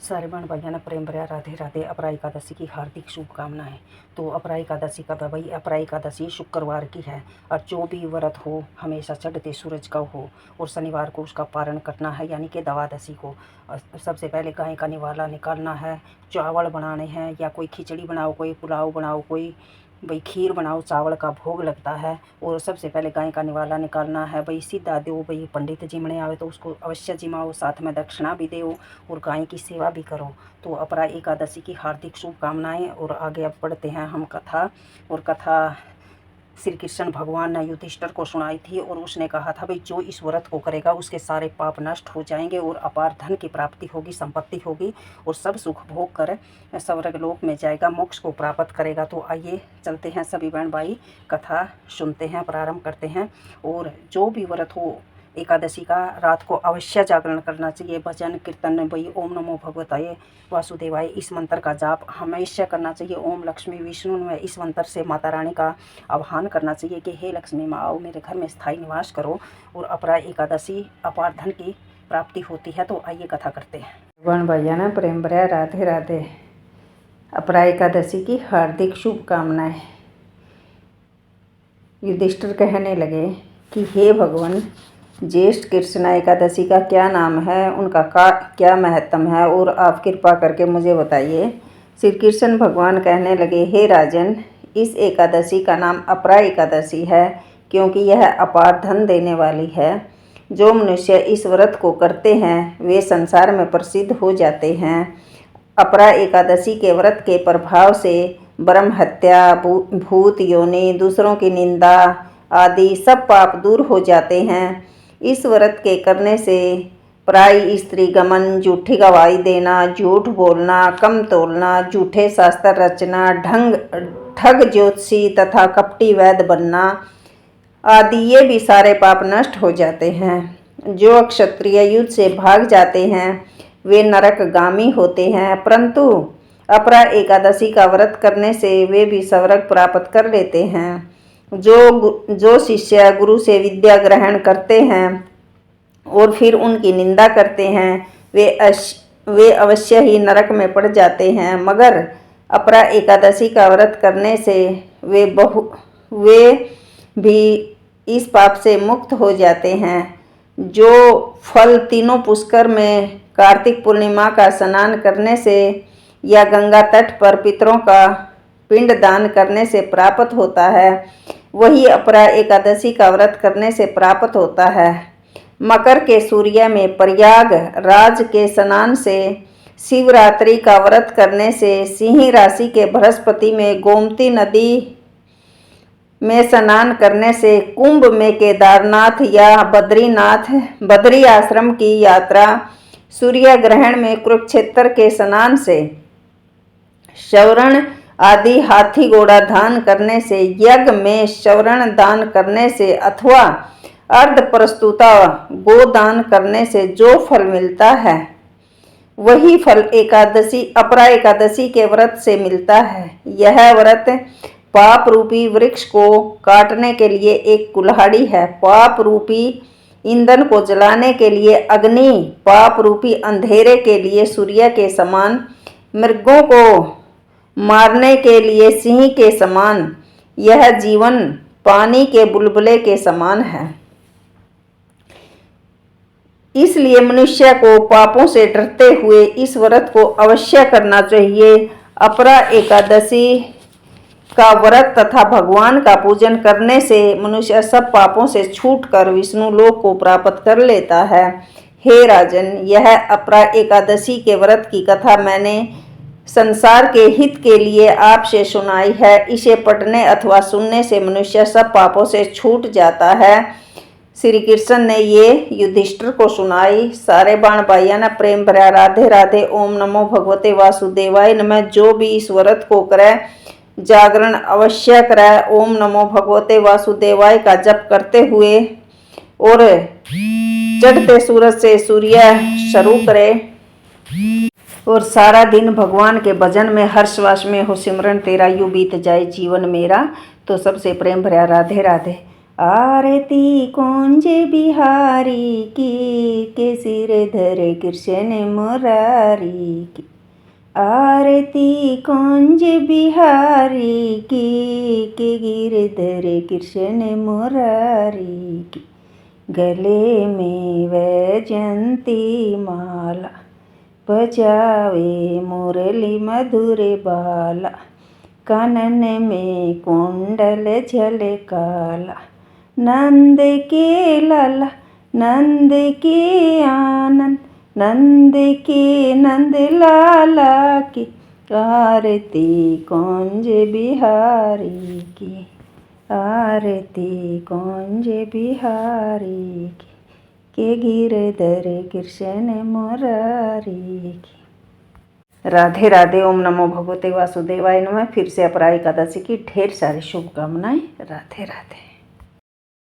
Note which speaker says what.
Speaker 1: सारे बहन भाइयों ने प्रेम भरा राधे राधे। अपरा एकादशी की हार्दिक शुभकामनाएं। तो अपरा एकादशी का भाई अपरा एकादशी शुक्रवार की है और जो भी व्रत हो हमेशा चढ़ते सूरज का हो और शनिवार को उसका पारण करना है, यानी कि द्वादशी को। सबसे पहले गाय का निवाला निकालना है, चावल बनाने हैं, या कोई खिचड़ी बनाओ, कोई पुलाव बनाओ, कोई भाई खीर बनाओ, चावल का भोग लगता है। और सबसे पहले गाय का निवाला निकालना है, भाई सीधा दो, भाई पंडित जिमने आवे तो उसको अवश्य जिमाओ, साथ में दक्षिणा भी दो और गाय की सेवा भी करो। तो अपरा एकादशी की हार्दिक शुभकामनाएं। और आगे अब पढ़ते हैं हम कथा। और कथा श्री कृष्ण भगवान ने युधिष्ठिर को सुनाई थी और उसने कहा था भाई जो इस व्रत को करेगा उसके सारे पाप नष्ट हो जाएंगे और अपार धन की प्राप्ति होगी, संपत्ति होगी और सब सुख भोग कर स्वर्ग लोक में जाएगा, मोक्ष को प्राप्त करेगा। तो आइए चलते हैं सभी बहन भाई, कथा सुनते हैं, प्रारंभ करते हैं। और जो भी व्रत हो एकादशी का रात को अवश्य जागरण करना चाहिए, भजन कीर्तन भाई ओम नमो भगवताय वासुदेवाय इस मंत्र का जाप हमेशा करना चाहिए। ओम लक्ष्मी विष्णु में इस मंत्र से माता रानी का आह्वान करना चाहिए कि हे लक्ष्मी माँ आओ मेरे घर में स्थायी निवास करो और अपरा एकादशी अपार धन की प्राप्ति होती है। तो आइए कथा करते हैं।
Speaker 2: भगवान भैया ना प्रेम भरा राधे राधे। अपरा एकादशी की हार्दिक शुभकामनाएं। युधिष्ठिर कहने लगे कि हे भगवान, ज्येष्ठ कृष्ण एकादशी का क्या नाम है, उनका क्या महत्व है और आप कृपा करके मुझे बताइए। श्री कृष्ण भगवान कहने लगे, हे राजन, इस एकादशी का नाम अपरा एकादशी है क्योंकि यह अपार धन देने वाली है। जो मनुष्य इस व्रत को करते हैं वे संसार में प्रसिद्ध हो जाते हैं। अपरा एकादशी के व्रत के प्रभाव से ब्रह्म हत्या, भूत योनि, दूसरों की निंदा आदि सब पाप दूर हो जाते हैं। इस व्रत के करने से पराई स्त्री गमन, झूठी गवाही देना, झूठ बोलना, कम तोलना, झूठे शास्त्र रचना, ठग ज्योतिषी तथा कपटी वैद्य बनना आदि ये भी सारे पाप नष्ट हो जाते हैं। जो क्षत्रिय युद्ध से भाग जाते हैं वे नरकगामी होते हैं, परंतु अपरा एकादशी का व्रत करने से वे भी स्वर्ग प्राप्त कर लेते हैं। जो शिष्य गुरु से विद्या ग्रहण करते हैं और फिर उनकी निंदा करते हैं वे अवश्य ही नरक में पड़ जाते हैं, मगर अपरा एकादशी का व्रत करने से वे भी इस पाप से मुक्त हो जाते हैं। जो फल तीनों पुष्कर में कार्तिक पूर्णिमा का स्नान करने से या गंगा तट पर पितरों का पिंड दान करने से प्राप्त होता है, वही अपरा एकादशी का व्रत करने से प्राप्त होता है। मकर के सूर्य में प्रयाग राज के स्नान से, शिवरात्रि का व्रत करने से, सिंह राशि के बृहस्पति में गोमती नदी में स्नान करने से, कुंभ में केदारनाथ या बद्री आश्रम की यात्रा, सूर्य ग्रहण में कुरुक्षेत्र के स्नान से, श्रवण आदि हाथी घोड़ा दान करने से, यज्ञ में श्रवण दान करने से अथवा अर्ध प्रस्तुता गोदान करने से जो फल मिलता है वही फल अपरा एकादशी के व्रत से मिलता है। यह व्रत पाप रूपी वृक्ष को काटने के लिए एक कुल्हाड़ी है, पाप रूपी ईंधन को जलाने के लिए अग्नि, पाप रूपी अंधेरे के लिए सूर्य के समान, मृगों को मारने के लिए सिंह के समान, यह जीवन पानी के बुलबुले के समान है। इसलिए मनुष्य को पापों से डरते हुए इस व्रत को अवश्य करना चाहिए। अपरा एकादशी का व्रत तथा भगवान का पूजन करने से मनुष्य सब पापों से छूटकर विष्णु लोक को प्राप्त कर लेता है। हे राजन, यह अपरा एकादशी के व्रत की कथा मैंने संसार के हित के लिए आपसे सुनाई है। इसे पढ़ने अथवा सुनने से मनुष्य सब पापों से छूट जाता है। श्री कृष्ण ने ये युधिष्ठिर को सुनाई। सारे बाण भाइयों ने प्रेम भरा राधे राधे। ओम नमो भगवते वासुदेवाय नमः। जो भी इस व्रत को करे जागरण अवश्य करे, ओम नमो भगवते वासुदेवाय का जप करते हुए और चढ़ते सूरज से सूर्य शुरू करे और सारा दिन भगवान के भजन में हर्षवास में हो सिमरन तेरा यूं बीत जाए जीवन मेरा। तो सबसे प्रेम भरा राधे राधे। आरती कुंज बिहारी की, के सिर धरे कृष्ण मुरारी की। आरती कुंज बिहारी की, के गिरधर कृष्ण मुरारी की। गले में वैजयंती माला, बजावे मुरली मधुर बाला। कानन में कुंडल झलकाला, नंद के लाला नंद के आनंद, नंद के नंद लाला की। आरती कुंज बिहारी की, आरती कुंज बिहारी की, के गिरधर कृष्ण मुरारी की। राधे राधे। ओम नमो भगवते वासुदेवाय नमः। फिर से अपरा एकादशी की ढेर सारी शुभकामनाएं। राधे राधे।